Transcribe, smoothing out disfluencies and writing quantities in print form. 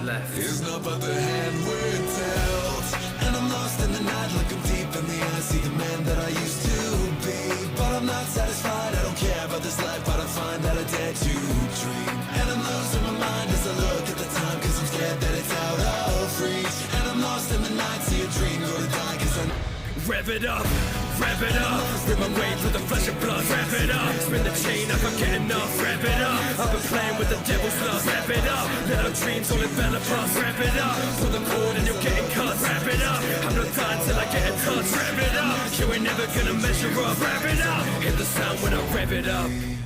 left is not but the hand we're dealt. And I'm lost in the night, looking deep in the eyes, see the man that I used to be. But I'm not satisfied, I don't care about this life, but I find that I dare to dream. And I'm losing my mind as I look at the time, cause I'm scared that it's out of reach. And I'm lost in the night, see a dream go to die, cause I Rev it up, rip my way through the flesh and blood. Rev it up, spin the chain, I can't get enough. Rev it up, I've been playing with the devil's lust. Rev it up, let our dreams all envelop us. Rev it up, pull the cord and you're getting cut. Rev it up, I'm not dying till I get in touch. Rev it up, you ain't never gonna measure up. Rev it up, hit the sound when I rev it up.